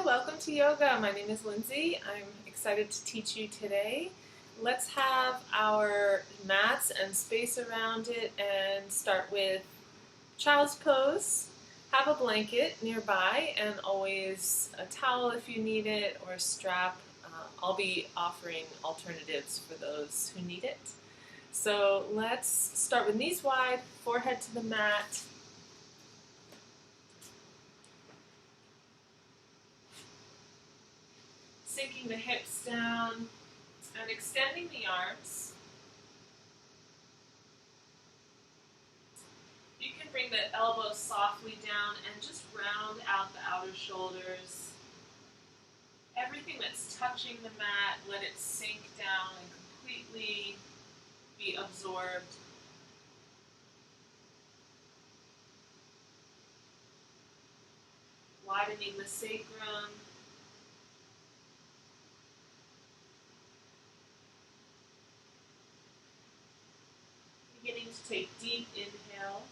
welcome to yoga. My name is Lindsay. I'm excited to teach you today. Let's have our mats and space around it and start with child's pose. Have a blanket nearby and always a towel if you need it or a strap. I'll be offering alternatives for those who need it. So let's start with knees wide, forehead to the mat. Sinking the hips down and extending the arms. You can bring the elbows softly down and just round out the outer shoulders. Everything that's touching the mat, let it sink down and completely be absorbed. Widening the sacrum. Beginning to take deep inhales.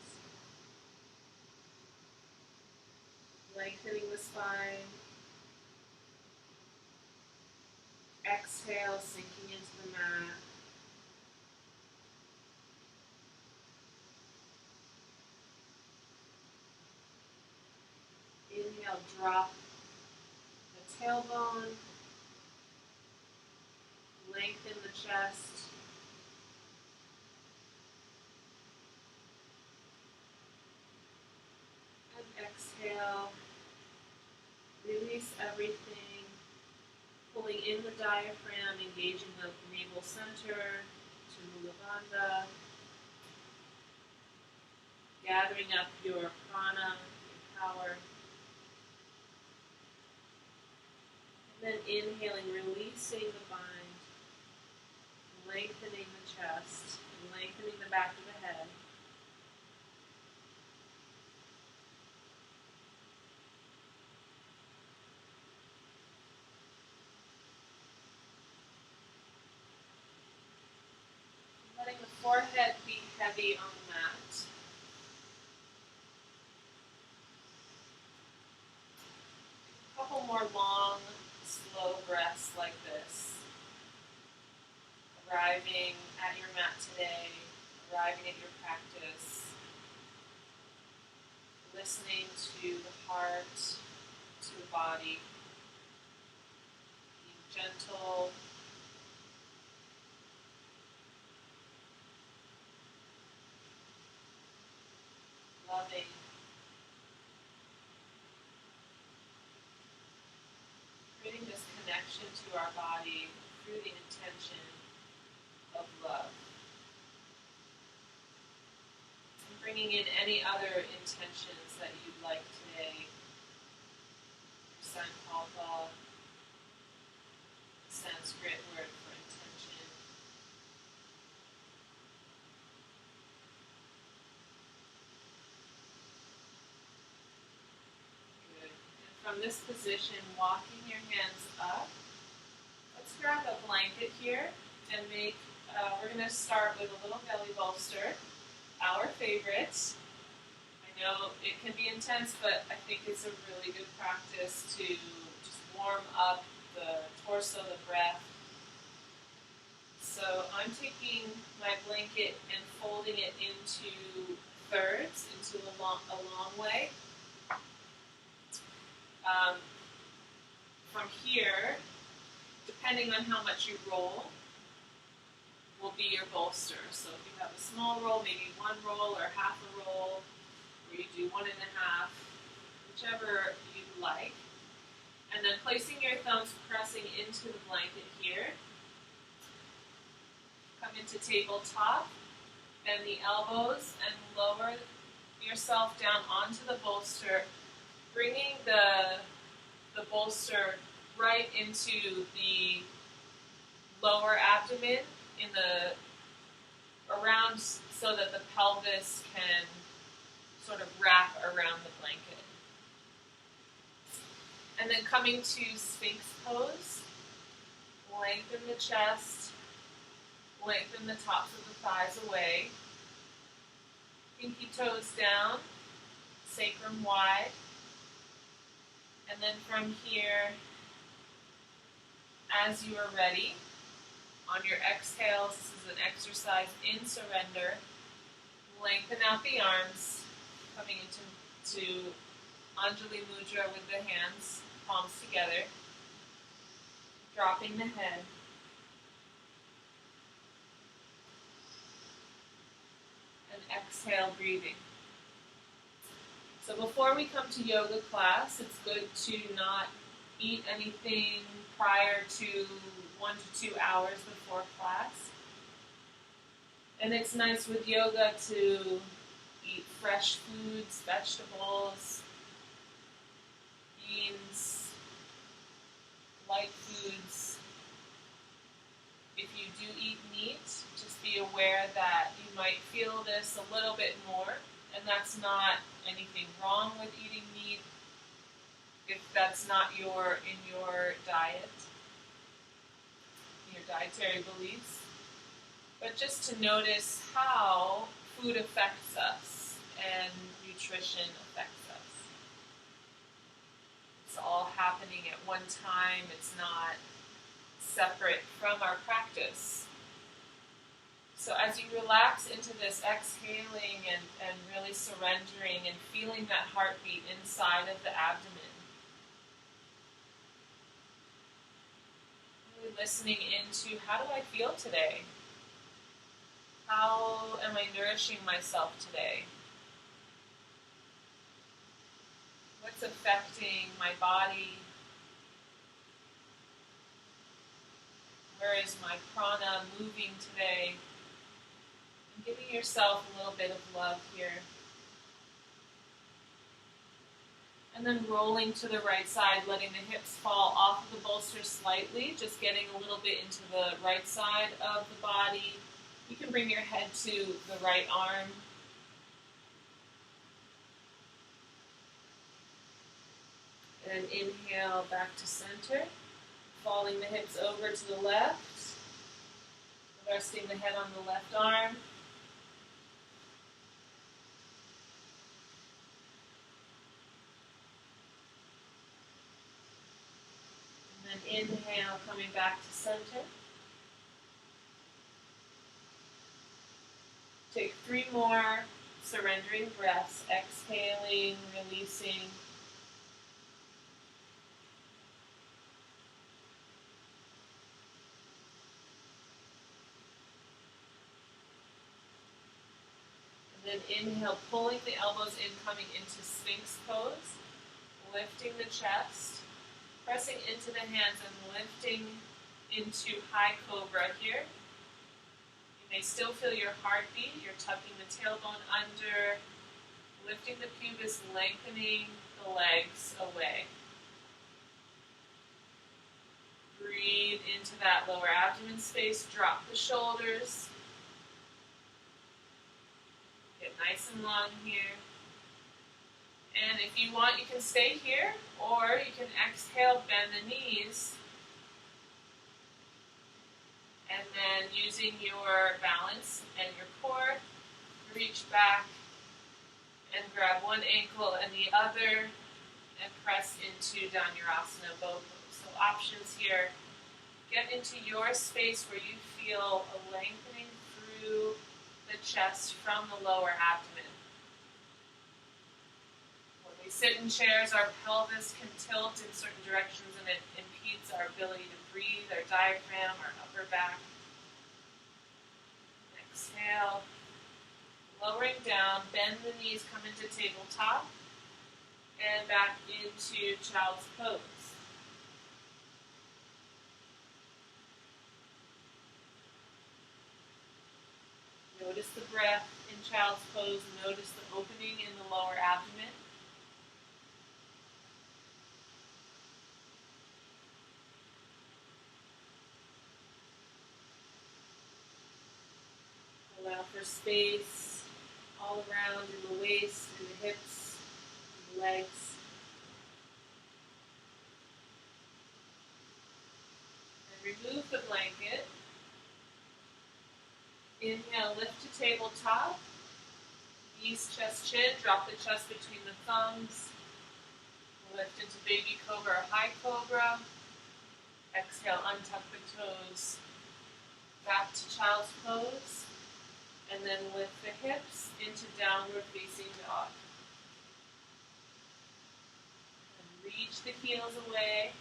Lengthening the spine. Exhale, sinking into the mat. Inhale, drop the tailbone. Lengthen the chest. And exhale. Release everything. Pulling in the diaphragm, engaging the navel center to Mula Bandha. Gathering up your prana, your power. And then inhaling, releasing the mind, lengthening the chest, and lengthening the back of the head. Letting the forehead be heavy on the mat. A couple more long, slow breaths like this. Arriving at your mat today, arriving at your practice. Listening to the heart, to the body. Being gentle. Loving. Creating this connection to our body through the intention of love. And bringing in any other intentions that you'd like today. Sankalpa, Sanskrit word for intention. Good. And from this position, walking your hands up. Let's grab a blanket here and make, we're going to start with a little belly bolster, our favorite. I know it can be intense, but I think it's a really good practice to just warm up the torso, the breath. So I'm taking my blanket and folding it into thirds, into a long way. From here, depending on how much you roll, will be your bolster. So if you have a small roll, maybe one roll or half a roll, or you do 1.5, whichever you like. And then placing your thumbs pressing into the blanket here. Come into tabletop, bend the elbows and lower yourself down onto the bolster, bringing the bolster right into the lower abdomen in the around so that the pelvis can sort of wrap around the blanket. And then coming to Sphinx Pose, lengthen the chest, lengthen the tops of the thighs away, pinky toes down, sacrum wide. And then from here, as you are ready, on your exhales, this is an exercise in surrender. Lengthen out the arms, coming into Anjali Mudra with the hands, palms together, dropping the head. And exhale, breathing. So before we come to yoga class, it's good to not eat anything prior to 1 to 2 hours before class. And it's nice with yoga to eat fresh foods, vegetables, beans, light foods. If you do eat meat, just be aware that you might feel this a little bit more, and that's not anything wrong with eating meat if that's not in your diet, your dietary beliefs. But just to notice how food affects us and nutrition affects us. It's all happening at one time. It's not separate from our practice. So as you relax into this exhaling and really surrendering and feeling that heartbeat inside of the abdomen, really listening into, how do I feel today? How am I nourishing myself today? What's affecting my body? Where is my prana moving today? And giving yourself a little bit of love here. And then rolling to the right side, letting the hips fall off of the bolster slightly, just getting a little bit into the right side of the body. You can bring your head to the right arm. And inhale back to center, falling the hips over to the left, resting the head on the left arm. And then inhale, coming back to center. Take 3 more surrendering breaths, exhaling, releasing. And then inhale, pulling the elbows in, coming into Sphinx Pose, lifting the chest, pressing into the hands and lifting into High Cobra here. You may still feel your heartbeat. You're tucking the tailbone under, lifting the pubis, lengthening the legs away. Breathe into that lower abdomen space. Drop the shoulders. Get nice and long here. And if you want, you can stay here, or you can exhale, bend the knees. And then using your balance and your core, reach back and grab one ankle and the other and press into Dandasana both. So options here. Get into your space where you feel a lengthening through the chest from the lower abdomen. When we sit in chairs, our pelvis can tilt in certain directions and it impedes our ability to breathe, our diaphragm, our upper back. Exhale, lowering down, bend the knees, come into tabletop, and back into Child's Pose. Notice the breath in Child's Pose, notice the opening in the lower abdomen. Allow for space all around in the waist, in the hips, in the legs. And remove the blanket. Inhale, lift to tabletop. Knees, chest, chin. Drop the chest between the thumbs. Lift into baby cobra or high cobra. Exhale, untuck the toes. Back to child's pose. And then lift the hips into downward facing dog. And reach the heels away.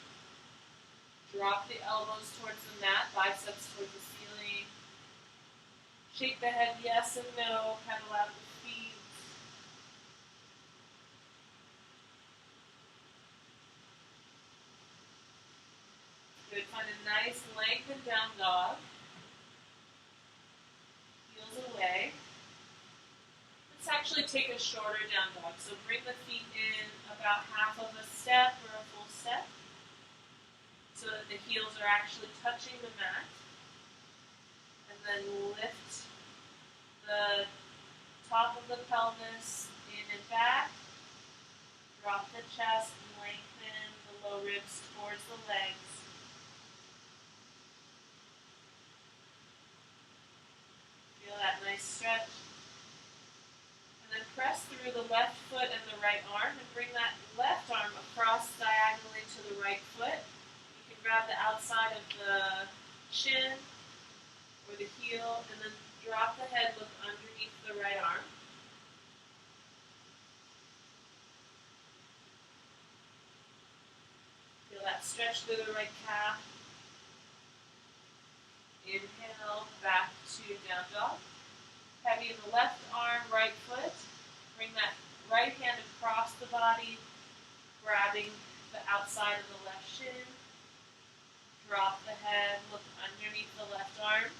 Drop the elbows towards the mat, biceps towards the ceiling. Shake the head yes and no, pedal out the feet. Good, find a nice lengthened down dog. Heels away. Let's actually take a shorter down dog. So bring the feet in about half of a step or a full step so that the heels are actually touching the mat. And then lift the top of the pelvis in and back. Drop the chest and lengthen the low ribs towards the legs. Feel that nice stretch. And then press through the left foot and the right arm and bring that left arm across diagonally to the right foot. You can grab the outside of the shin or the heel and then drop the head, look underneath the right arm. Feel that stretch through the right calf. Inhale, back to down dog. Heavy in the left arm, right foot. Bring that right hand across the body, grabbing the outside of the left shin. Drop the head, look underneath the left arm.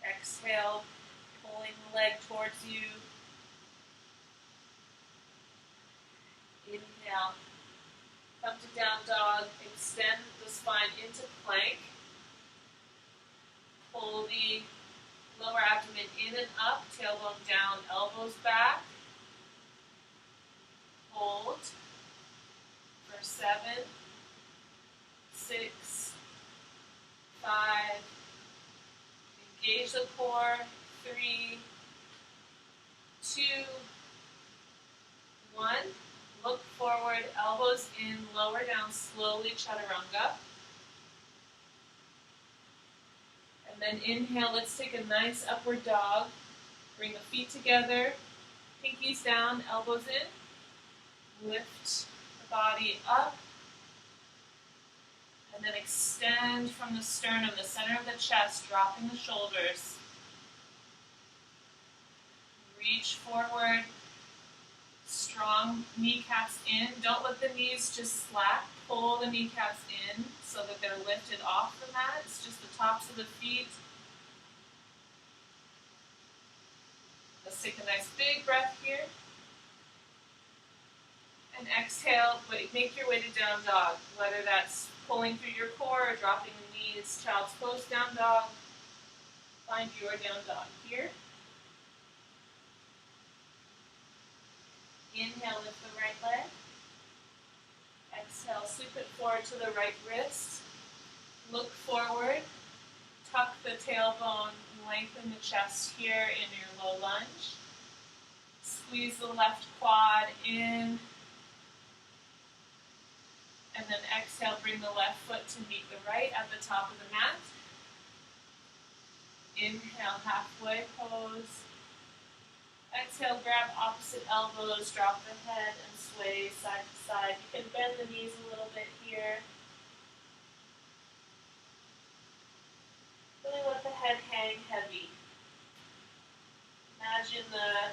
Exhale, pulling the leg towards you. Inhale. Come to down dog. Extend the spine into plank. Pull the lower abdomen in and up. Tailbone down, elbows back. Hold for 7, 6, 5. Engage the core. 3, 2, 1. Look forward, elbows in, lower down slowly, chaturanga. And then inhale, let's take a nice upward dog. Bring the feet together, pinkies down, elbows in. Lift the body up. And then extend from the sternum, the center of the chest, dropping the shoulders. Reach forward. Strong kneecaps in. Don't let the knees just slack. Pull the kneecaps in so that they're lifted off the mat. It's just the tops of the feet. Let's take a nice big breath here. And exhale, make your way to down dog. Whether that's pulling through your core or dropping the knees, child's pose, down dog. Find your down dog here. Inhale, lift the right leg. Exhale, sweep it forward to the right wrist. Look forward. Tuck the tailbone. Lengthen the chest here in your low lunge. Squeeze the left quad in. And then exhale, bring the left foot to meet the right at the top of the mat. Inhale, halfway pose. Exhale, grab opposite elbows, drop the head, and sway side to side. You can bend the knees a little bit here. Really let the head hang heavy. Imagine the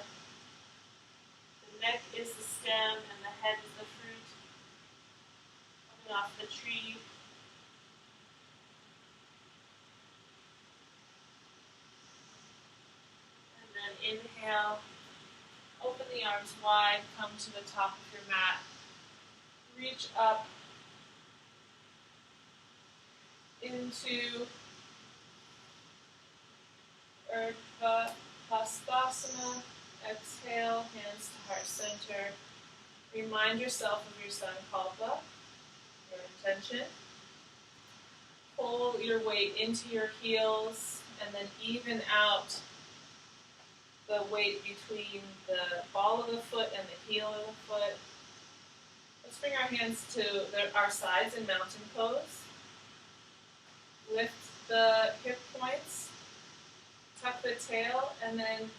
neck is the stem and the head is the fruit. Coming off the tree. And then inhale. Open the arms wide, come to the top of your mat. Reach up into Urdhva Hastasana. Exhale, hands to heart center. Remind yourself of your sankalpa, your intention. Pull your weight into your heels and then even out the weight between the ball of the foot and the heel of the foot. Let's bring our hands to our sides in mountain pose. Lift the hip points, tuck the tail, and then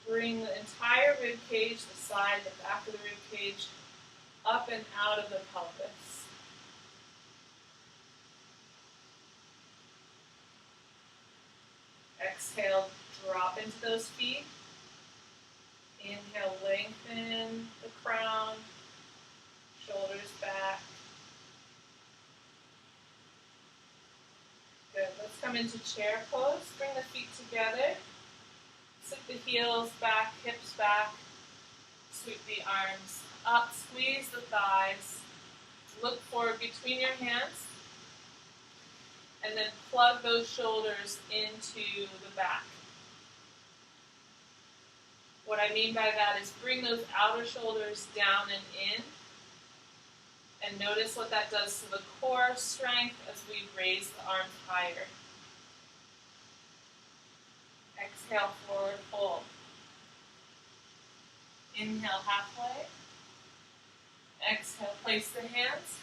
bring the entire rib cage, the side, the back of the rib cage, up and out of the pelvis. Exhale, drop into those feet. Inhale, lengthen the crown, shoulders back. Good. Let's come into chair pose. Bring the feet together. Sweep the heels back, hips back. Sweep the arms up. Squeeze the thighs. Look forward between your hands. And then plug those shoulders into the back. What I mean by that is bring those outer shoulders down and in. And notice what that does to the core strength as we raise the arms higher. Exhale, forward fold. Inhale, halfway. Exhale, place the hands.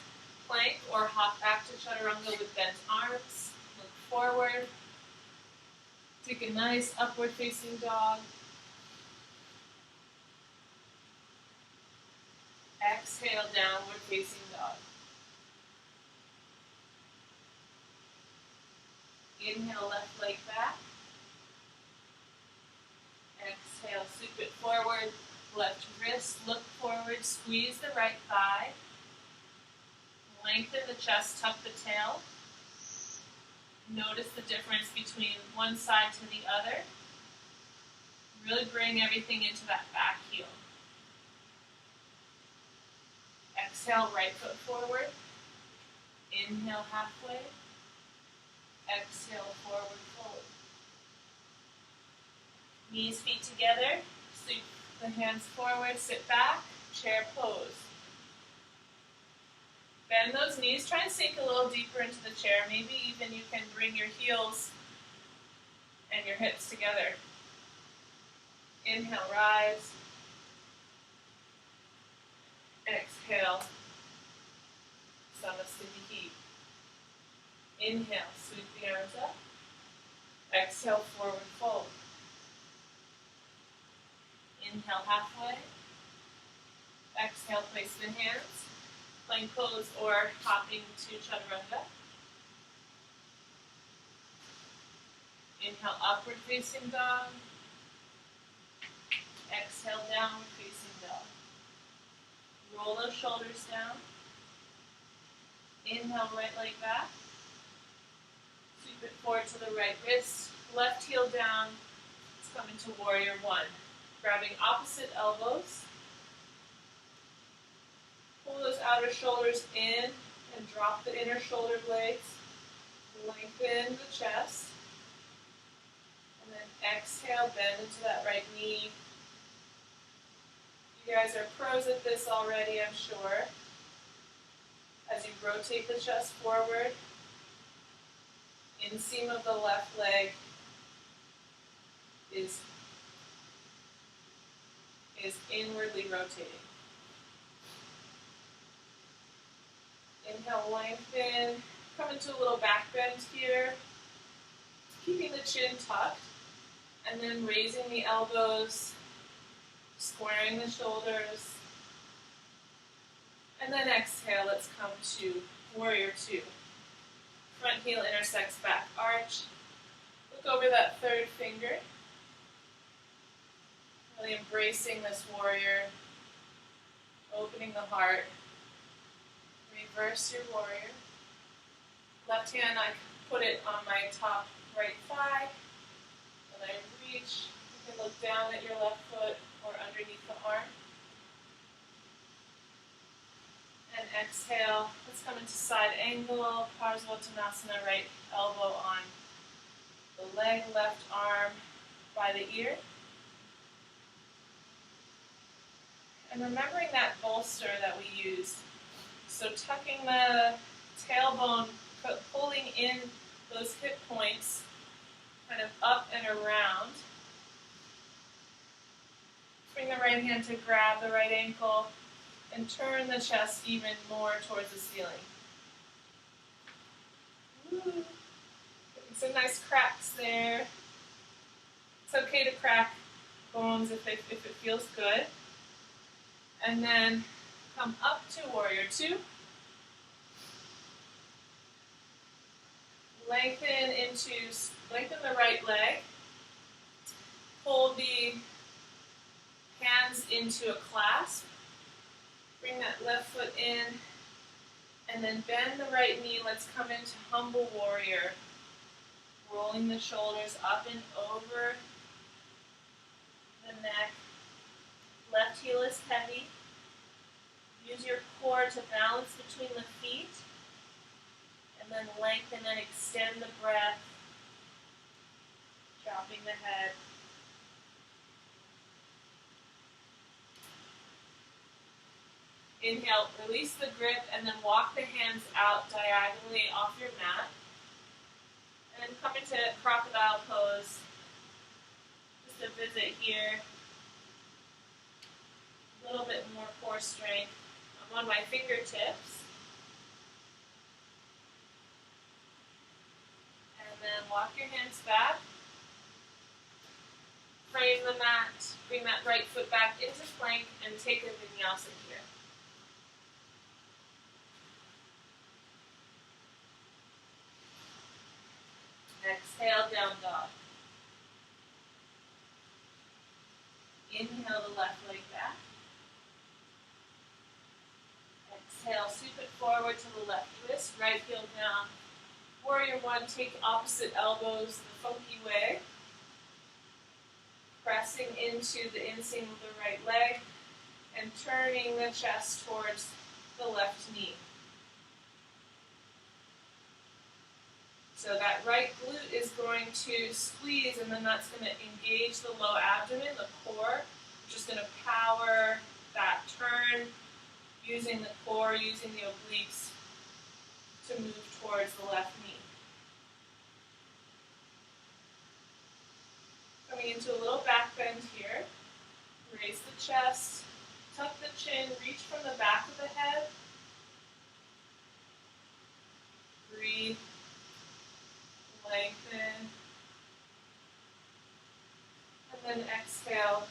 Plank or hop back to chaturanga with bent arms. Look forward. Take a nice upward facing dog. Exhale, downward facing dog. Inhale, left leg back. Exhale, sweep it forward. Left wrist, look forward, squeeze the right thigh. Lengthen the chest, tuck the tail. Notice the difference between one side to the other. Really bring everything into that back heel. Exhale, right foot forward. Inhale, halfway. Exhale, forward fold. Knees, feet together. Sweep the hands forward, sit back, chair pose. Bend those knees. Try and sink a little deeper into the chair. Maybe even you can bring your heels and your hips together. Inhale, rise. Exhale, Samasthiti. Inhale, sweep the arms up. Exhale, forward fold. Inhale, halfway. Exhale, place the hands. Plank pose or hopping to chaturanga. Inhale, upward facing dog. Exhale, downward facing dog. Roll those shoulders down. Inhale, right leg back. Sweep it forward to the right wrist. Left heel down. Let's come into warrior one. Grabbing opposite elbows. Pull those outer shoulders in and drop the inner shoulder blades. Lengthen the chest. And then exhale, bend into that right knee. You guys are pros at this already, I'm sure. As you rotate the chest forward, inseam of the left leg is inwardly rotating. Inhale, lengthen. Come into a little back bend here. Keeping the chin tucked. And then raising the elbows. Squaring the shoulders. And then exhale, let's come to warrior two. Front heel intersects back arch. Look over that third finger. Really embracing this warrior. Opening the heart. Reverse your warrior. Left hand, I put it on my top right thigh. And I reach. You can look down at your left foot or underneath the arm. And exhale. Let's come into side angle. Parsvottanasana, right elbow on the leg, left arm by the ear. And remembering that bolster that we used. So tucking the tailbone, pulling in those hip points, kind of up and around. Bring the right hand to grab the right ankle and turn the chest even more towards the ceiling. Ooh. Getting some nice cracks there. It's okay to crack bones if it feels good. And then come up to warrior two. Lengthen the right leg. Pull the hands into a clasp. Bring that left foot in. And then bend the right knee. Let's come into humble warrior. Rolling the shoulders up and over the neck. Left heel is heavy. Use your core to balance between the feet. And then lengthen and extend the breath. Dropping the head. Inhale, release the grip, and then walk the hands out diagonally off your mat. And come into crocodile pose. Just a visit here. A little bit more core strength. I'm on my fingertips. And then walk your hands back. Frame the mat. Bring that right foot back into plank and take a vinyasa here. Exhale, down dog. Inhale the left leg back. Exhale, sweep it forward to the left wrist, right heel down. Warrior one, take opposite elbows the funky way. Pressing into the inseam of the right leg and turning the chest towards the left knee. So that right glute is going to squeeze, and then that's going to engage the low abdomen, the core. We're just going to power that turn, using the core, using the obliques to move towards the left knee. Coming into a little back bend here. Raise the chest, tuck the chin, reach from the back of the head. Breathe. Lengthen. And then exhale,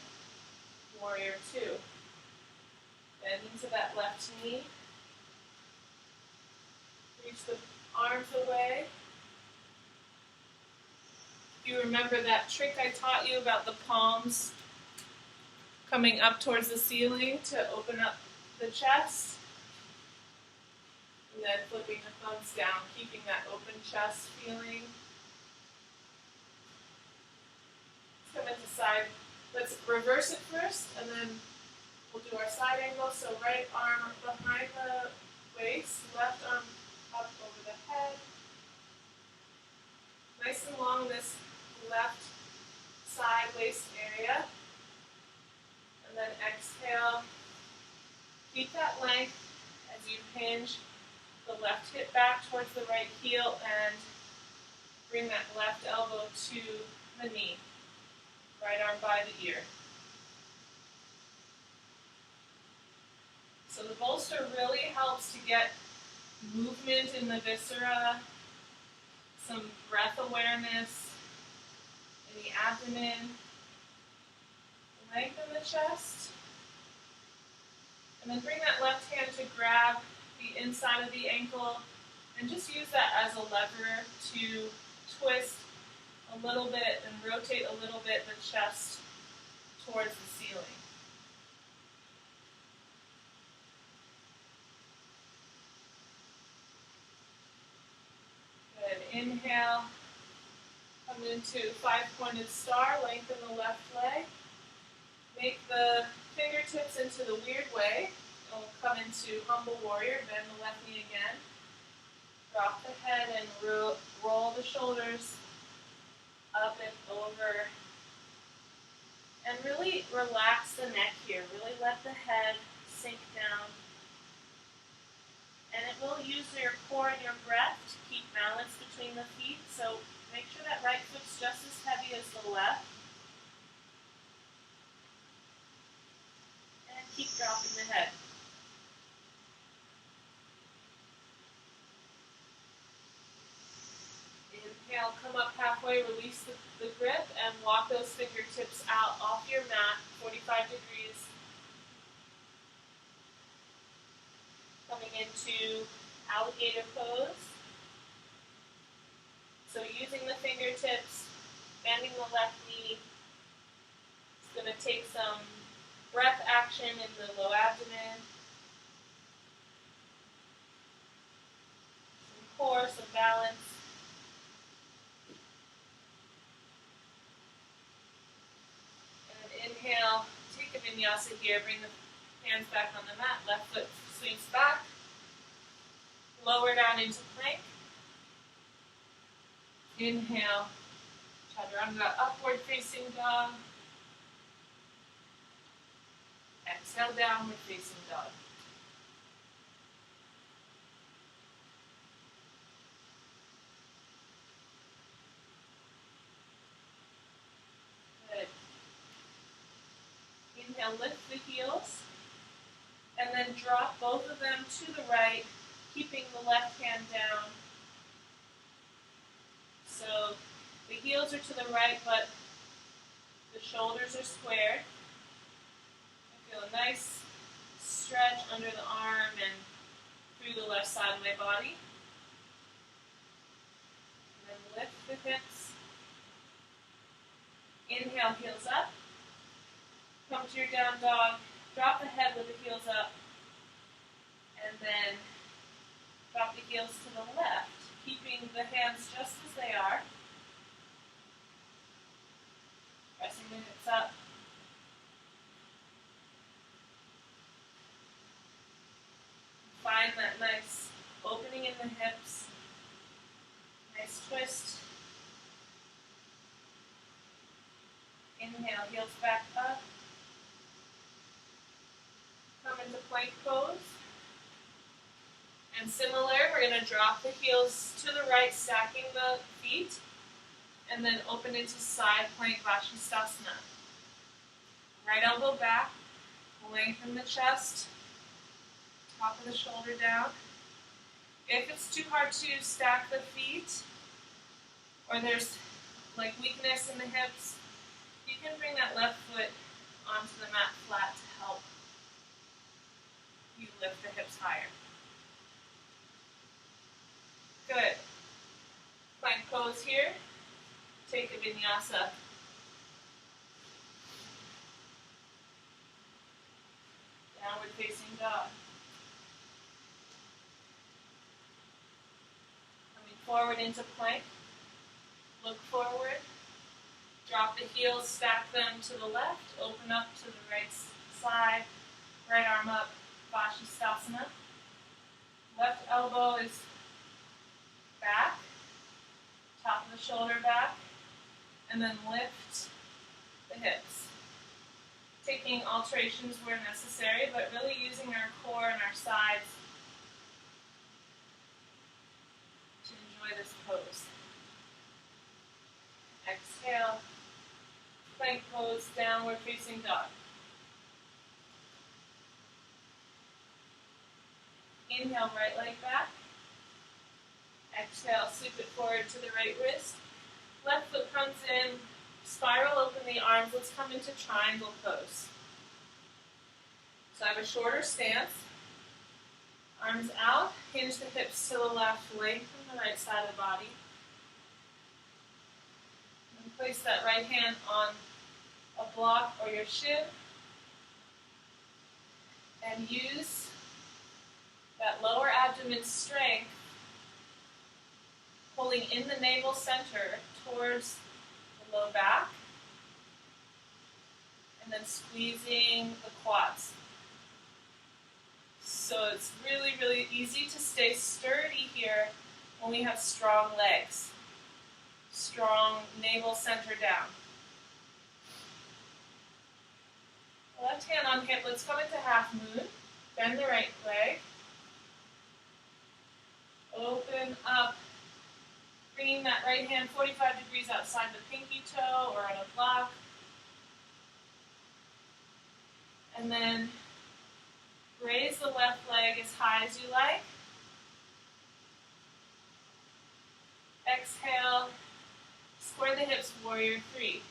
warrior two. Bend into that left knee. Reach the arms away. If you remember that trick I taught you about the palms coming up towards the ceiling to open up the chest. And then flipping the thumbs down, keeping that open chest feeling. Let's come into side. Let's reverse it first, and then we'll do our side angle. So right arm behind the waist, left arm up over the head. Nice and long, this left side waist area. And then exhale. Keep that length as you hinge the left hip back towards the right heel and bring that left elbow to the knee. Right arm by the ear. So the bolster really helps to get movement in the viscera, some breath awareness in the abdomen. Lengthen the chest. And then bring that left hand to grab the inside of the ankle and just use that as a lever to twist a little bit and rotate a little bit the chest towards the ceiling. Good. Inhale. Come into five-pointed star. Lengthen the left leg. Make the fingertips into the weird way. We'll come into humble warrior. Bend the left knee again. Drop the head and roll the shoulders up and over. And really relax the neck here. Really let the head sink down. And it will use your core and your breath to keep balance between the feet. So Make sure that right foot's just as heavy as the left. And keep dropping the head. Inhale, come up halfway, release the grip, and walk those fingertips out off your mat, 45 degrees. Coming into alligator pose. So using the fingertips, bending the left knee. It's going to take some breath action in the low abdomen. Some core, some balance. And inhale, take a vinyasa here. Bring the hands back on the mat. Left foot swings back. Lower down into plank. Inhale, chaturanga, upward facing dog. Exhale, downward facing dog. Good. Inhale, lift the heels. And then drop both of them to the right, keeping the left hand down. So the heels are to the right, but the shoulders are squared. I feel a nice stretch under the arm and through the left side of my body. And then lift the hips. Inhale, heels up. Come to your down dog. Drop the head with the heels up. And then drop the heels to the left, keeping the hands just as they are. Pressing the hips up. Find that nice opening in the hips. Nice twist. Inhale, heels back up. Come into plank pose. And similar, we're going to drop the heels to the right, stacking the feet, and then open into side plank Shavasana. Right elbow back, lengthen the chest, top of the shoulder down. If it's too hard to stack the feet, or there's like weakness in the hips, you can bring that left foot onto the mat flat to help you lift the hips higher. Good. Plank pose here. Take a vinyasa. Downward facing dog. Coming forward into plank. Look forward. Drop the heels, stack them to the left. Open up to the right side. Right arm up. Shavasana. Left elbow is back, top of the shoulder back, and then lift the hips. Taking alterations where necessary, but really using our core and our sides to enjoy this pose. Exhale, plank pose, downward facing dog. Inhale, right leg back. Exhale, sweep it forward to the right wrist. Left foot comes in, spiral open the arms. Let's come into triangle pose. So I have a shorter stance. Arms out, hinge the hips to the left, lengthen the right side of the body. And place that right hand on a block or your shin. And use that lower abdomen strength, pulling in the navel center towards the low back, and then squeezing the quads. So it's really, really easy to stay sturdy here when we have strong legs. Strong navel center down. Left hand on hip, let's come into half moon. Bend the right leg. Open up Bringing that right hand 45 degrees outside the pinky toe or on a block. And then raise the left leg as high as you like. Exhale, square the hips, warrior three.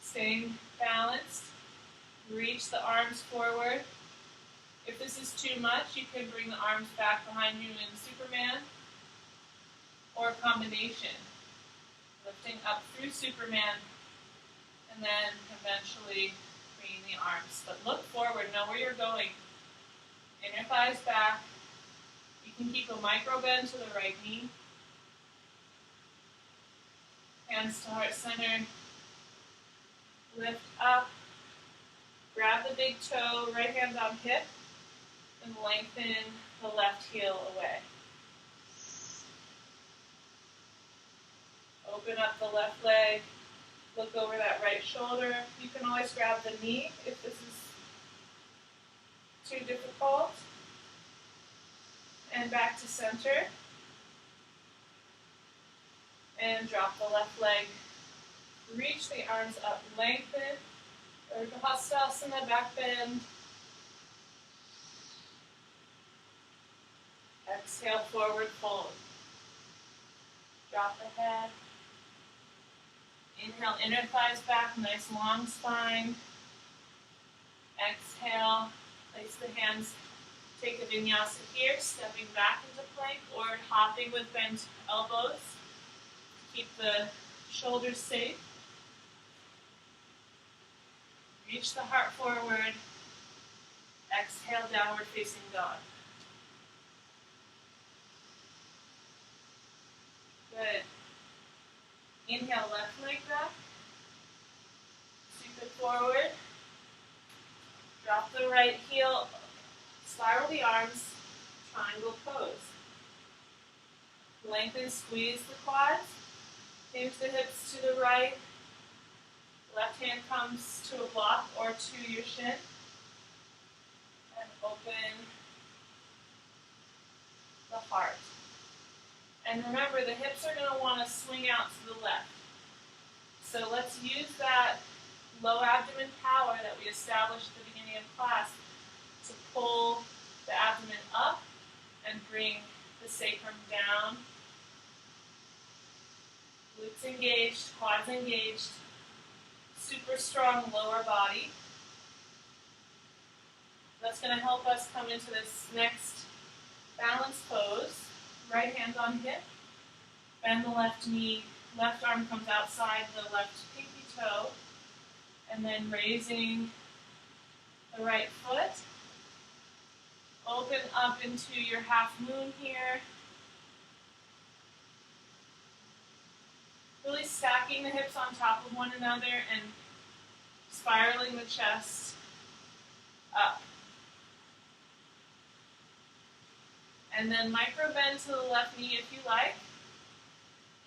Staying balanced, reach the arms forward. If this is too much, you can bring the arms back behind you in Superman, or a combination. Lifting up through Superman, and then eventually bringing the arms. But look forward, know where you're going. Inner thighs back. You can keep a micro bend to the right knee. Hands to heart center. Lift up. Grab the big toe, right hand on hip, and lengthen the left heel away. Open up the left leg. Look over that right shoulder. You can always grab the knee if this is too difficult. And back to center. And drop the left leg. Reach the arms up, lengthen. Headstand, back bend. Exhale, forward fold. Drop the head. Inhale, inner thighs back, nice long spine. Exhale, place the hands. Take a vinyasa here, stepping back into plank or hopping with bent elbows. Keep the shoulders safe. Reach the heart forward. Exhale, downward facing dog. Good. Inhale, left leg back. Sweep it forward. Drop the right heel. Spiral the arms. Triangle pose. Lengthen, squeeze the quads. Hinge the hips to the right. Left hand comes to a block or to your shin. And open the heart. And remember, the hips are going to want to swing out to the left. So let's use that low abdomen power that we established at the beginning of class to pull the abdomen up and bring the sacrum down. Glutes engaged, quads engaged, super strong lower body. That's going to help us come into this next balance pose. Right hand on hip. Bend the left knee. Left arm comes outside the left pinky toe. And then raising the right foot. Open up into your half moon here. Really stacking the hips on top of one another and spiraling the chest up. And then micro bend to the left knee if you like.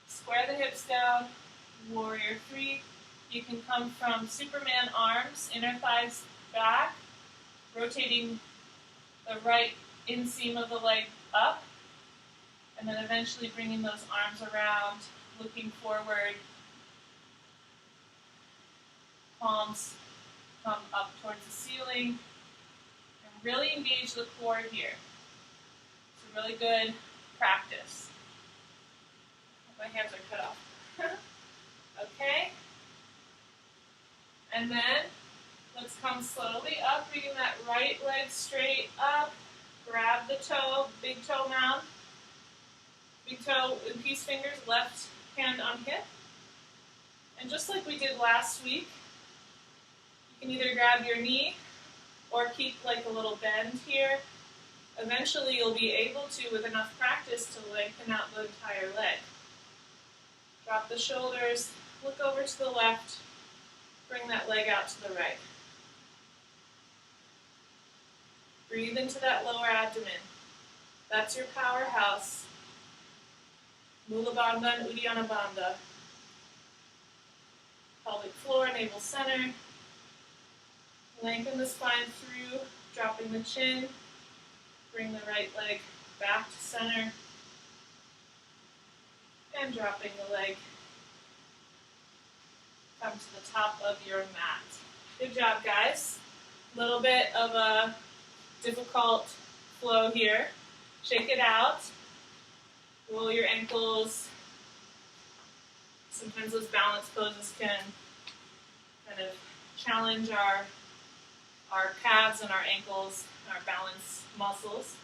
Square the hips down, warrior three. You can come from Superman arms, inner thighs back, rotating the right inseam of the leg up, and then eventually bringing those arms around, looking forward. Palms come up towards the ceiling. And really engage the core here. Really good practice. My hands are cut off. Okay. And then let's come slowly up, bringing that right leg straight up. Grab the toe, big toe mound. Big toe with peace fingers, left hand on hip. And just like we did last week, you can either grab your knee or keep like a little bend here. Eventually you'll be able to, with enough practice, to lengthen out the entire leg. Drop the shoulders, look over to the left, bring that leg out to the right. Breathe into that lower abdomen. That's your powerhouse. Mula Bandha and Uddiyana Bandha. Pelvic floor, navel center. Lengthen the spine through, dropping the chin. Bring the right leg back to center. And dropping the leg. Come to the top of your mat. Good job, guys. A little bit of a difficult flow here. Shake it out. Roll your ankles. Sometimes those balance poses can kind of challenge our calves and our ankles, our balance muscles.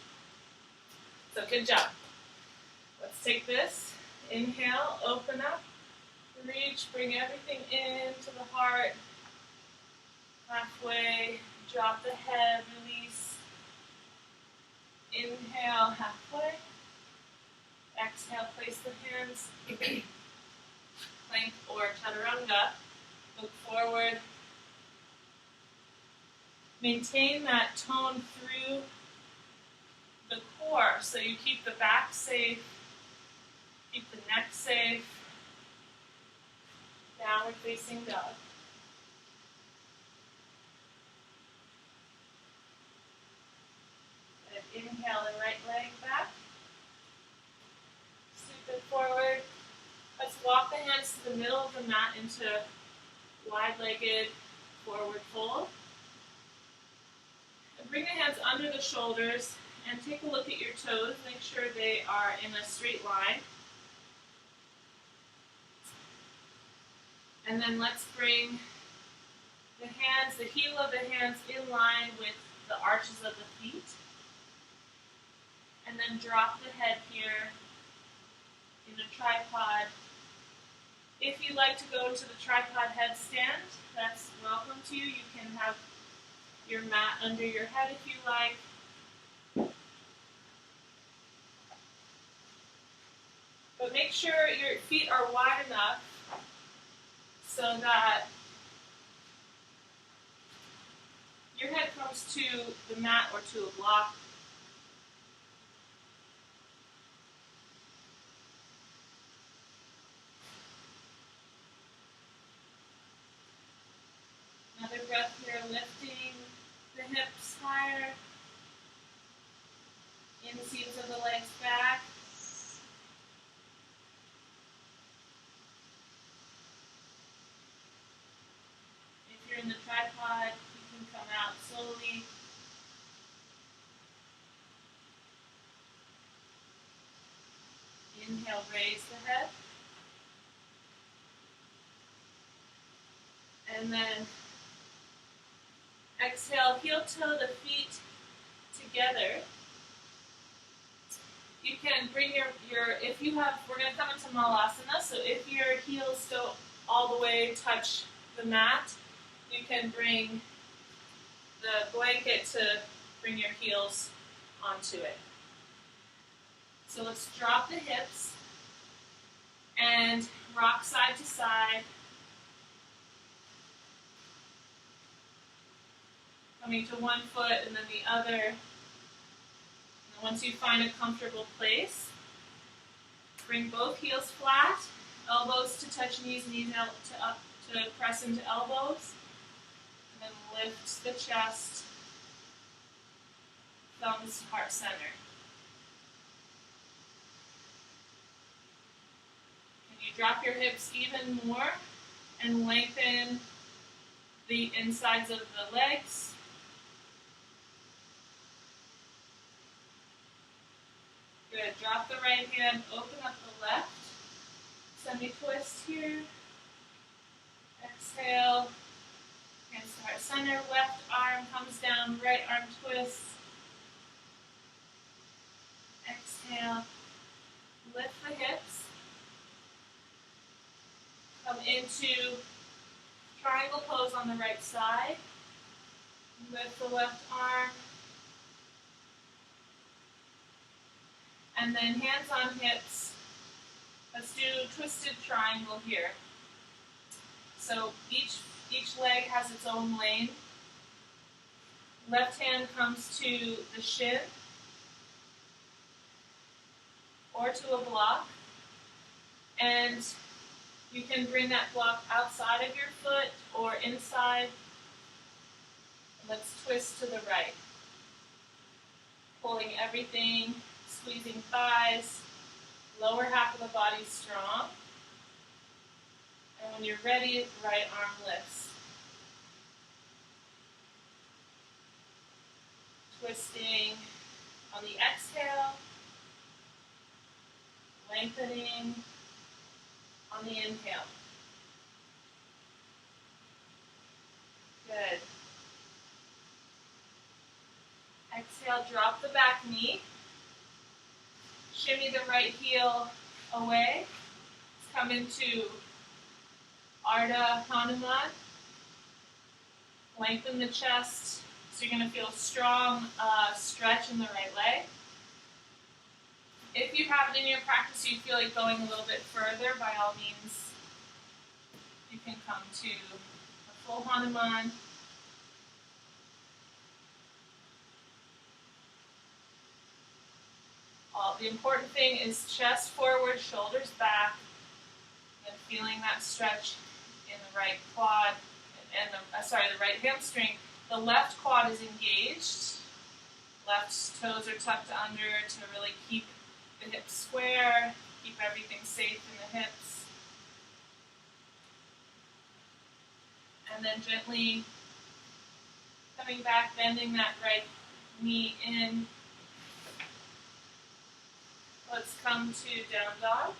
So good job. Let's take this. Inhale, open up, reach, bring everything into the heart. Halfway, drop the head, release. Inhale, halfway. Exhale, place the hands. Plank or chaturanga. Look forward. Maintain that tone through the core, so you keep the back safe, keep the neck safe. Downward facing dog. Good. Inhale the right leg back. Sweep it forward. Let's walk the hands to the middle of the mat into wide-legged forward fold. And bring the hands under the shoulders and take a look at your toes. Make sure they are in a straight line. And then let's bring the hands, the heel of the hands in line with the arches of the feet. And then drop the head here in a tripod. If you like to go into the tripod headstand, that's welcome to you. You can have your mat under your head if you like. But make sure your feet are wide enough so that your head comes to the mat or to a block. Another breath here, lifting the hips higher, inseams of the legs back. If you're in the tripod, you can come out slowly. Inhale, raise the head. And then exhale, heel toe the feet together. You can bring your if you have, we're going to come into Malasana, so if your heels don't all the way touch the mat, you can bring the blanket to bring your heels onto it. So let's drop the hips and rock side to side. Coming to one foot and then the other. And then once you find a comfortable place, bring both heels flat, elbows to touch knees, knees out to up to press into elbows. And then lift the chest, thumbs heart center. Can you drop your hips even more and lengthen the insides of the legs? Good. Drop the right hand, open up the left. Semi-twist here. Exhale. Hands to heart center. Left arm comes down, right arm twists. Exhale. Lift the hips. Come into triangle pose on the right side. Lift the left arm. And then hands on hips. Let's do twisted triangle here. So each leg has its own lane. Left hand comes to the shin or to a block. And you can bring that block outside of your foot or inside. Let's twist to the right. Pulling everything, squeezing thighs, Lower half of the body strong. And when you're ready, right arm lifts. Twisting on the exhale. Lengthening on the inhale. Good. Exhale, drop the back knee. Shimmy the right heel away. Let's come into Ardha Hanuman. Lengthen the chest. So you're going to feel a strong stretch in the right leg. If you have it in your practice, you feel like going a little bit further, by all means, you can come to a full Hanuman. The important thing is chest forward, shoulders back, and feeling that stretch in the right quad, and the right hamstring. The left quad is engaged. Left toes are tucked under to really keep the hips square, keep everything safe in the hips. And then gently coming back, bending that right knee in. Let's come to down dog.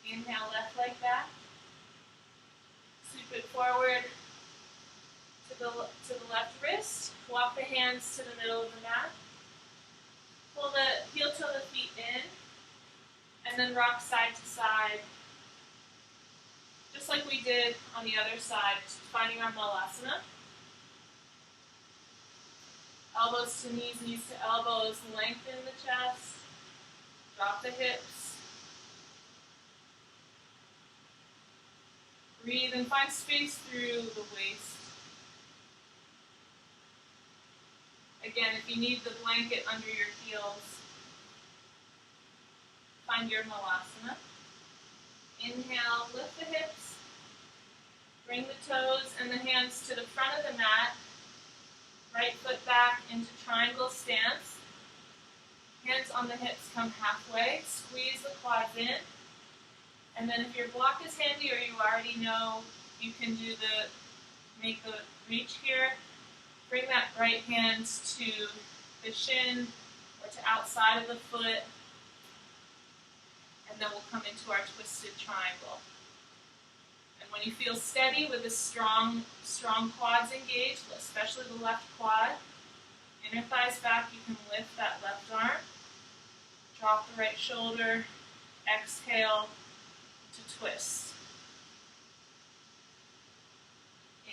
Inhale, left leg back. Sweep it forward to the left wrist. Walk the hands to the middle of the mat. Pull the heel toe the feet in. And then rock side to side. Just like we did on the other side, finding our Malasana. Elbows to knees, knees to elbows, lengthen the chest, drop the hips. Breathe and find space through the waist. Again, if you need the blanket under your heels, find your Malasana. Inhale, lift the hips, bring the toes and the hands to the front of the mat. Right foot back into triangle stance. Hands on the hips, come halfway. Squeeze the quads in. And then if your block is handy or you already know you can make the reach here, bring that right hand to the shin or to outside of the foot. And then we'll come into our twisted triangle. And when you feel steady with the strong quads engaged, especially the left quad, inner thighs back, you can lift that left arm. Drop the right shoulder. Exhale to twist.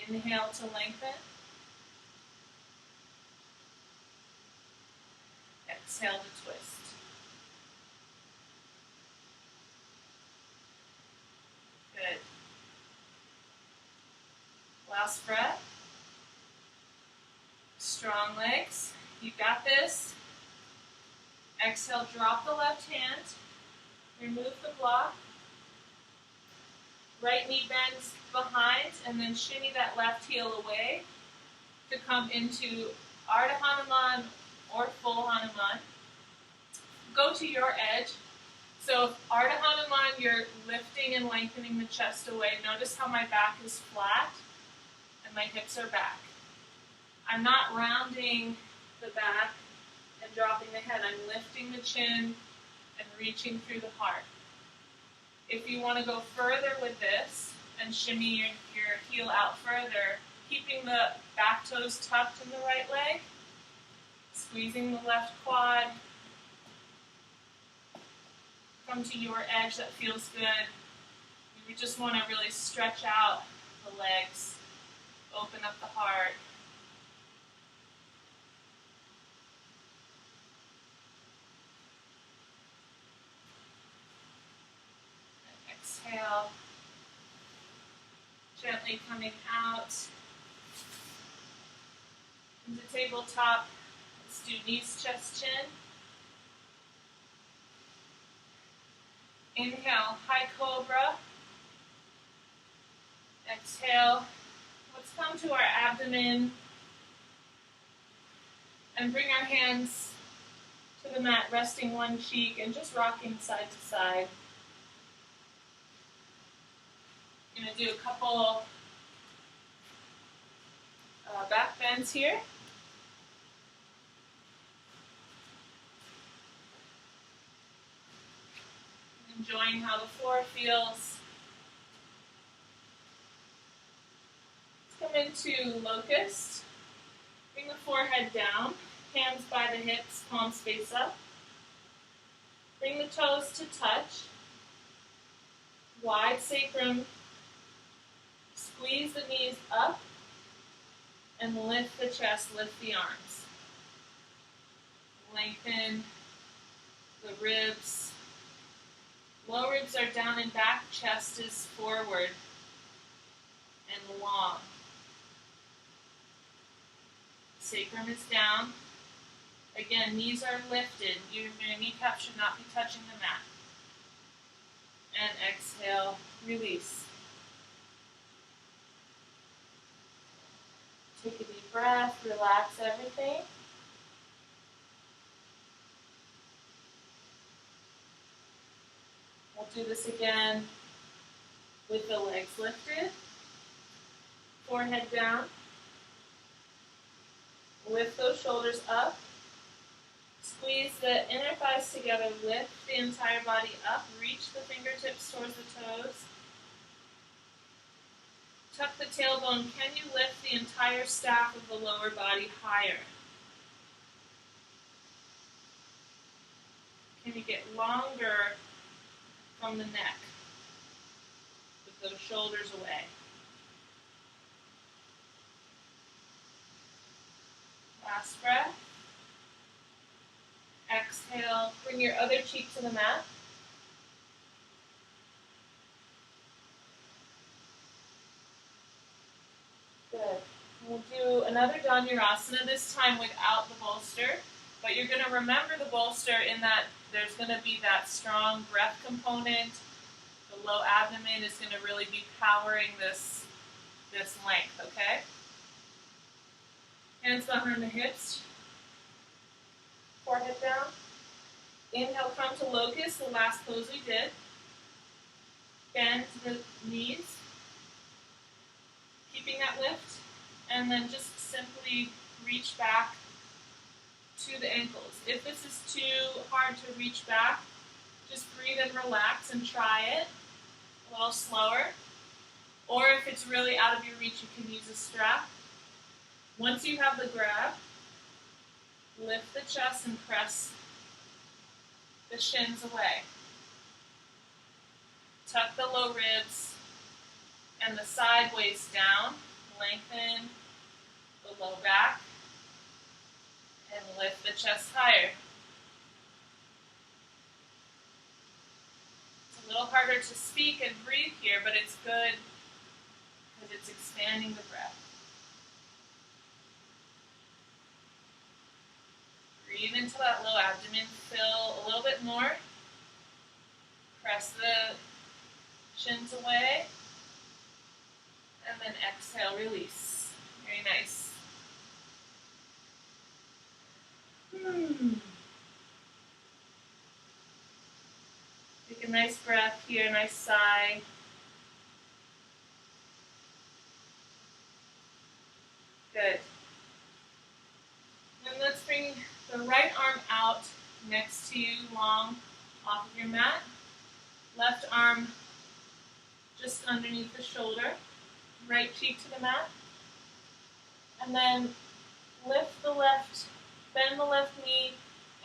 Inhale to lengthen. Exhale to twist. Good. Last breath. Strong legs. You got this. Exhale, drop the left hand. Remove the block. Right knee bends behind and then shimmy that left heel away to come into Ardha Hanuman or full Hanuman. Go to your edge. So if Ardha Hanuman, you're lifting and lengthening the chest away. Notice how my back is flat and my hips are back. I'm not rounding the back and dropping the head. I'm lifting the chin and reaching through the heart. If you want to go further with this and shimmy your heel out further, keeping the back toes tucked in the right leg, squeezing the left quad, come to your edge that feels good. We just want to really stretch out the legs, open up the heart. Exhale, gently coming out into tabletop. Let's do knees, chest, chin. Inhale, high cobra. Exhale. Let's come to our abdomen and bring our hands to the mat, resting one cheek and just rocking side to side. I'm going to do a couple back bends here. Enjoying how the floor feels. Let's come into locust. Bring the forehead down, hands by the hips, palms face up. Bring the toes to touch. Wide sacrum. Squeeze the knees up and lift the chest, lift the arms. Lengthen the ribs. Low ribs are down and back, chest is forward and long. Sacrum is down. Again, knees are lifted. Your kneecaps should not be touching the mat. And exhale, release. Take a deep breath, relax everything. We'll do this again with the legs lifted. Forehead down. Lift those shoulders up. Squeeze the inner thighs together. Lift the entire body up. Reach the fingertips towards the toes. Tuck the tailbone. Can you lift the entire staff of the lower body higher? Can you get longer from the neck with those shoulders away? Last breath. Exhale. Bring your other cheek to the mat. Good. We'll do another Dandasana, this time without the bolster. But you're going to remember the bolster in that there's going to be that strong breath component. The low abdomen is going to really be powering this length, okay? Hands behind the hips. Forehead down. Inhale, come to locust, the last pose we did. Bend the knees. Keeping that lift. And then just simply reach back to the ankles. If this is too hard to reach back, just breathe and relax and try it a little slower. Or if it's really out of your reach, you can use a strap. Once you have the grab, lift the chest and press the shins away. Tuck the low ribs and the side waist down. Lengthen the low back and lift the chest higher. It's a little harder to speak and breathe here, but it's good because it's expanding the breath. Breathe into that low abdomen, fill a little bit more. Press the shins away. And then exhale, release. Very nice. Take a nice breath here, nice sigh. Good. Then let's bring the right arm out next to you, long off of your mat. Left arm just underneath the shoulder. Right cheek to the mat. And then lift the left, bend the left knee,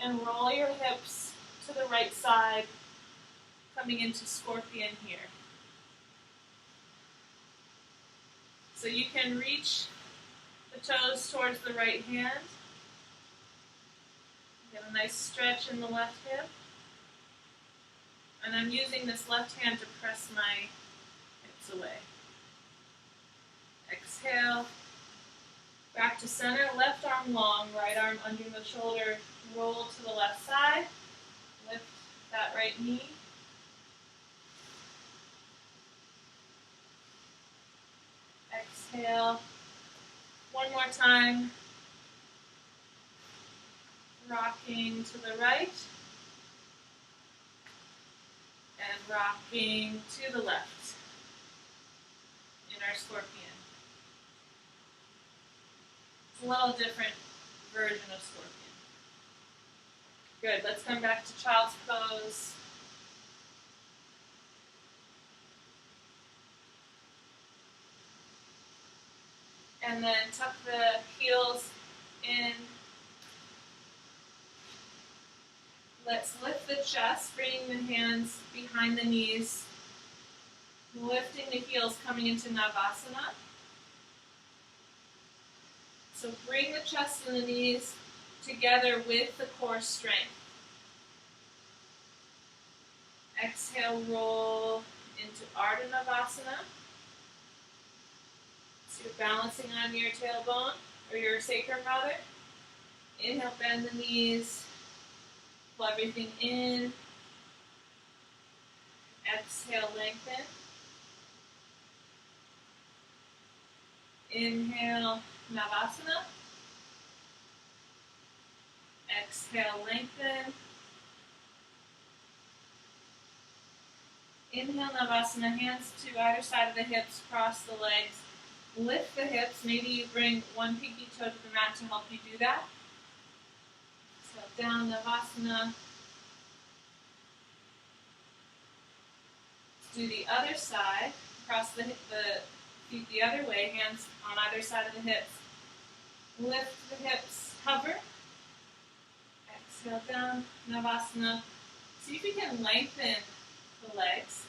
and roll your hips to the right side, coming into scorpion here. So you can reach the toes towards the right hand. Get a nice stretch in the left hip. And I'm using this left hand to press my hips away. Exhale. Back to center. Left arm long, right arm under the shoulder. Roll to the left side. Lift that right knee. Exhale. One more time. rocking to the right, and rocking to the left in our scorpion. It's a little different version of scorpion. Good, let's come back to child's pose. And then tuck the heels in. Let's lift the chest, bringing the hands behind the knees, lifting the heels, coming into Navasana. So bring the chest and the knees together with the core strength. Exhale, roll into Ardha Navasana. So you're balancing on your tailbone, or your sacrum rather. Inhale, bend the knees. Pull everything in. Exhale, lengthen. Inhale, Navasana. Exhale, lengthen. Inhale, Navasana, hands to either side of the hips, cross the legs. Lift the hips. Maybe you bring one pinky toe to the mat to help you do that. So down, Navasana. Let's do the other side. Cross the feet the other way, hands on either side of the hips. Lift the hips, hover. Exhale down, Navasana. See if you can lengthen the legs.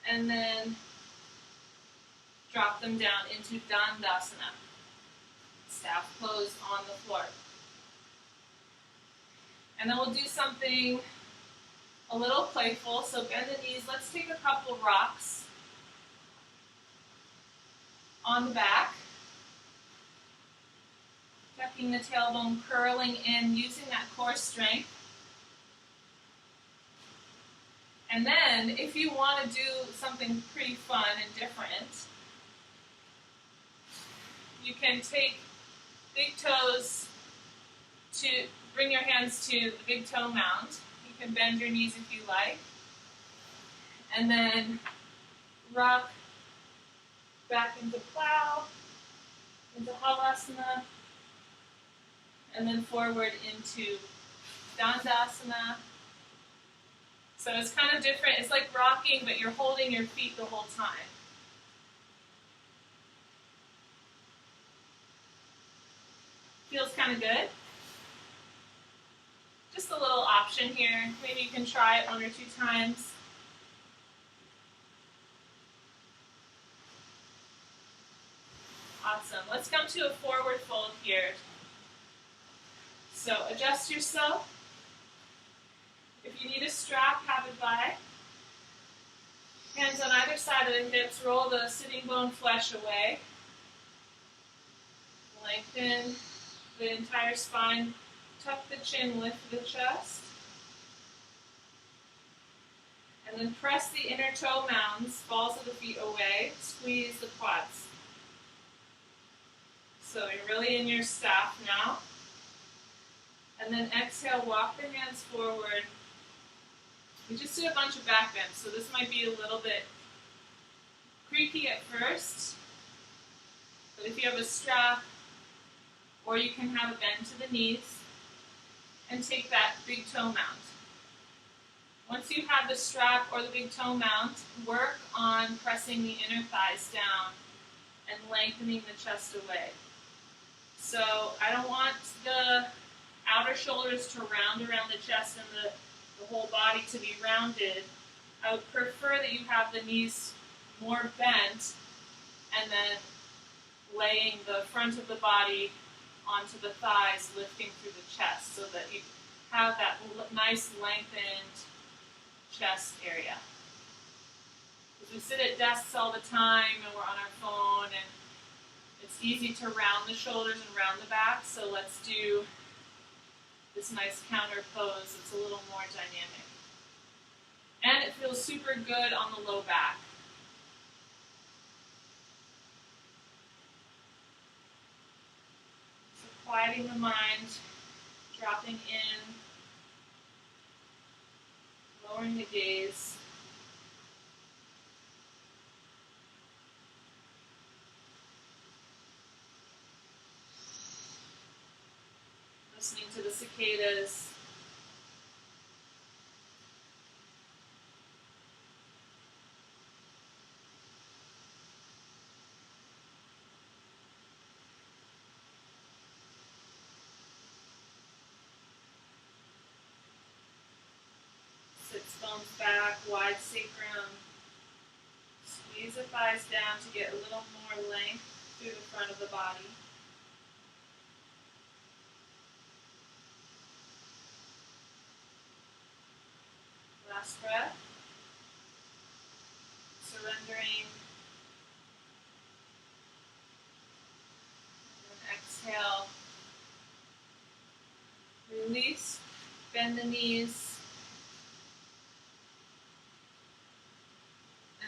And then drop them down into Dandasana. Staff pose on the floor. And then we'll do something a little playful. So bend the knees. Let's take a couple rocks on the back. Tucking the tailbone, curling in, using that core strength. And then, if you want to do something pretty fun and different, you can take big toes to bring your hands to the big toe mound. You can bend your knees if you like. And then rock back into plow, into Malasana, and then forward into Dandasana. So it's kind of different. It's like rocking, but you're holding your feet the whole time. Feels kind of good. Just a little option here. Maybe you can try it 1 or 2 times. Awesome. Let's come to a forward fold here. So adjust yourself. If you need a strap, have it by. Hands on either side of the hips. Roll the sitting bone flesh away. Lengthen the entire spine. Tuck the chin, lift the chest. And then press the inner toe mounds, balls of the feet away. Squeeze the quads. So you're really in your staff now. And then exhale, walk the hands forward. We just did a bunch of back bends, so this might be a little bit creaky at first. But if you have a strap, or you can have a bend to the knees, and take that big toe mount. Once you have the strap or the big toe mount, work on pressing the inner thighs down and lengthening the chest away. So I don't want the outer shoulders to round around the chest and the whole body to be rounded. I would prefer that you have the knees more bent and then laying the front of the body onto the thighs, lifting through the chest so that you have that nice lengthened chest area. Because we sit at desks all the time and we're on our phone and it's easy to round the shoulders and round the back, so let's do this nice counter pose. It's a little more dynamic. And it feels super good on the low back. So quieting the mind, dropping in, lowering the gaze. Listening to the cicadas. Sits bones back, wide sacrum. Squeeze the thighs down to get a little more length through the front of the body. Last breath. Surrendering. And exhale. Release. Bend the knees.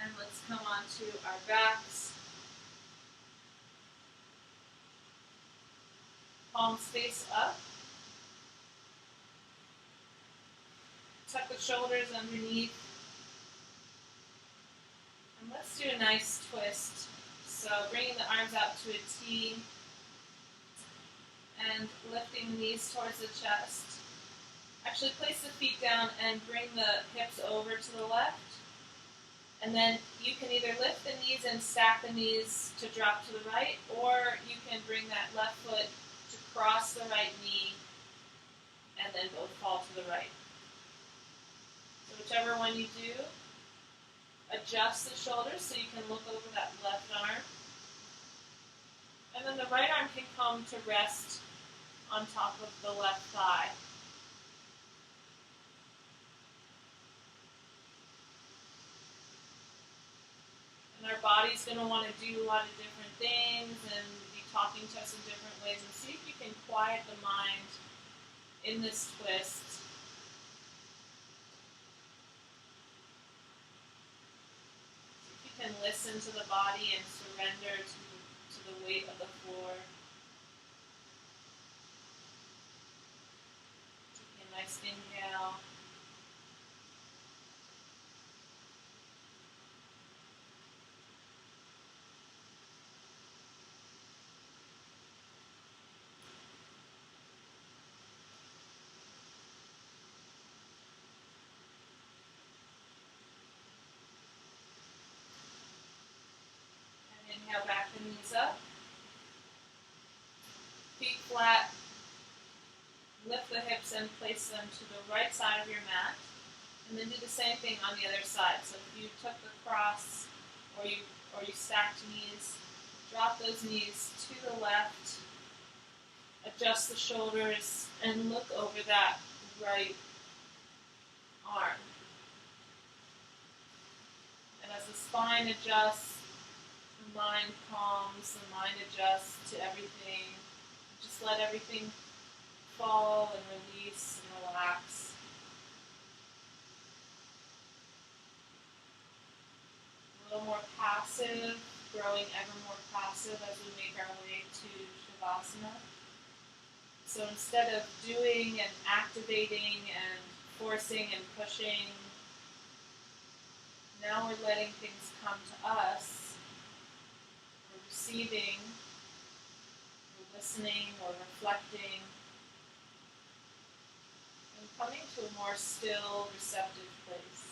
And let's come onto our backs. Palms face up. Tuck the shoulders underneath. And let's do a nice twist. So bringing the arms out to a T and lifting the knees towards the chest. Actually place the feet down and bring the hips over to the left. And then you can either lift the knees and stack the knees to drop to the right, or you can bring that left foot to cross the right knee and then both fall to the right. So whichever one you do, adjust the shoulders so you can look over that left arm. And then the right arm can come to rest on top of the left thigh. And our body's going to want to do a lot of different things and be talking to us in different ways. And see if you can quiet the mind in this twist. See if you can listen to the body and surrender to the weight of the floor. Taking a nice inhale. Inhale, back the knees up. Feet flat. Lift the hips and place them to the right side of your mat. And then do the same thing on the other side. So if you took the cross or you stacked knees, drop those knees to the left. Adjust the shoulders and look over that right arm. And as the spine adjusts, the mind calms, the mind adjusts to everything. Just let everything fall and release and relax. A little more passive, growing ever more passive as we make our way to Shavasana. So instead of doing and activating and forcing and pushing, now we're letting things come to us. Receiving, or listening, or reflecting, and coming to a more still, receptive place.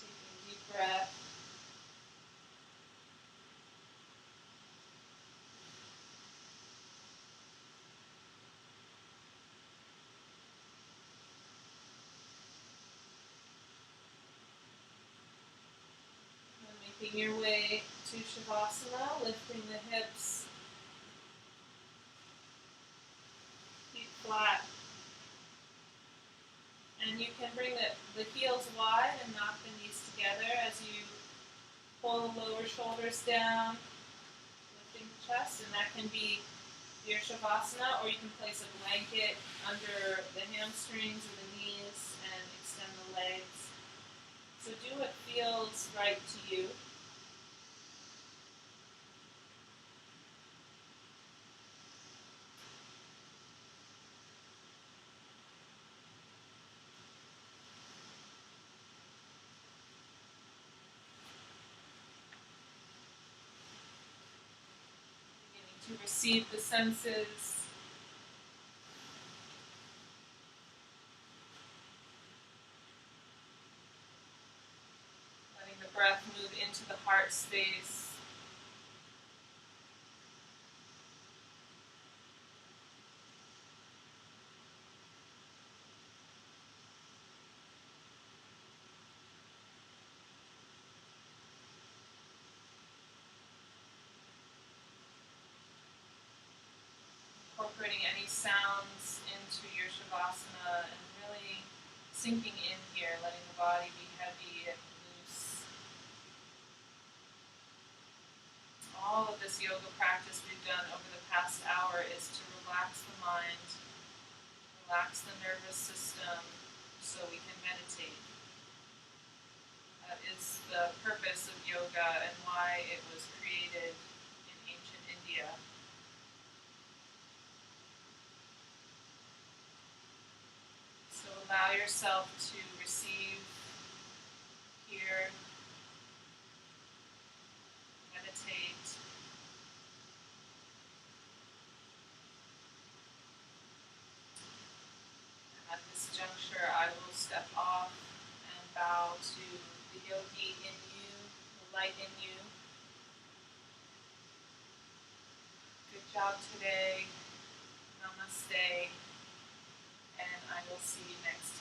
Taking a deep breath. Making your way to Shavasana, lifting the hips, feet flat. And you can bring the heels wide and knock the knees together as you pull the lower shoulders down, lifting the chest. And that can be your Shavasana, or you can place a blanket under the hamstrings or the knees and extend the legs. So do what feels right to you. Beginning to receive the senses. Letting the breath move into the heart space. Incorporating any sounds into your Shavasana and really sinking in here, letting the body be heavy and loose. All of this yoga practice we've done over the past hour is to relax the mind, relax the nervous system so we can meditate. That is the purpose of yoga and why it was created in ancient India. So allow yourself to receive here, meditate. At this juncture, I will step off and bow to the yogi in you, the light in you. Good job today. Namaste. And I will see you next time.